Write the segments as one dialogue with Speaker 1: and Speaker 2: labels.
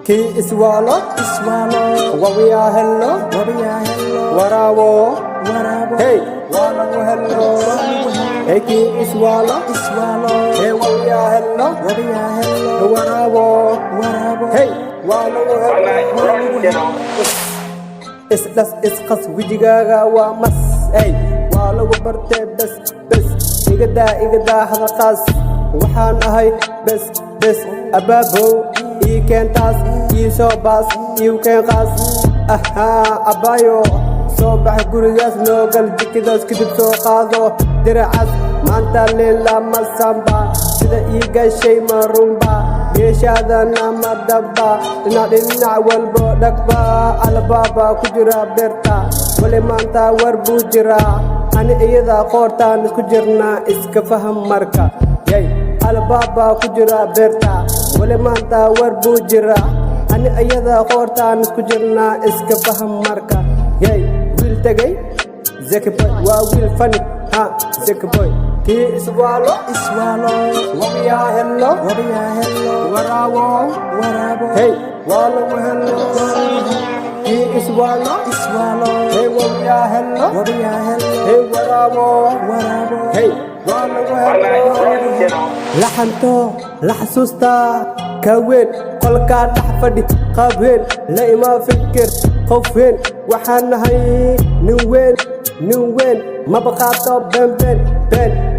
Speaker 1: Key is swallow, what we are hello, what I want, hey, hello, hey, key is swallow, hey, what we are hello, what I want, hey, it's qas wajigaaga waa mas, hey, waa lagu bartay bes, igada hadalkaas, waxaan ahay bes, abaabow, ii keentaas, ii soo baas, ii keen qaas, abayo, soo bax gurigaas noo gal jikidaas kadib soo qaado, diracaas, maanta leela ma samba, sida ii gashay ma rumba, geeshaadana ma dabba, dhinac walbo dhagba, albaaba ku jira beerta, wali maanta war buu jiraa, ani iyada qoortaan isku jirnaa, iska faham marka, yay, albaaba ku jira beerta, wali maanta war buu jiraa, ani iyada qoortaan isku jirnaa, iska faham marka, yay, wiil tagay, Zeki boy, waa wiil funny, Zeki boy, kii iswaalo, what we are hello, waraabo, hey, waa lagu hello, kii iswaalo, hey, what we are hello, hey, waraabo, hey, waa lagu hello, laxanto, la xasuusta, ka weyn, qolkaa dhex fadhi, qaab weyn, la ima fikir, qof weyn, waxaan nahay nin weyn, ma baqaato ben,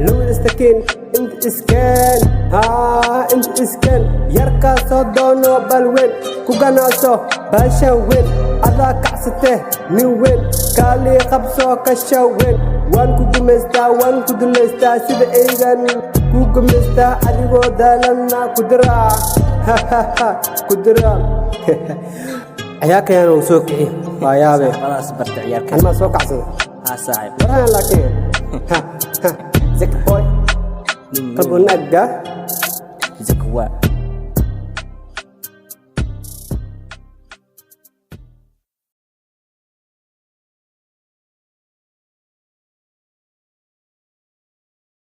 Speaker 1: lawada istakiin, inta iskeen, yarkaa soo doono bal weyn, ku ganacso, baashaan weyn, adaa kacsatee, nin weyn, kaalii qabsoo kasha weyn, waan ku gumaystaa, waan ku dulaystaa, sida eygan ku gumaystaa, adigoo daalana ku diraa, ku diraa, ciyaarkayaan uu soo kiciy, waa yaabe, anmaa soo kacsada, warhaan laakiin, Zeki boy, qalbu nagga,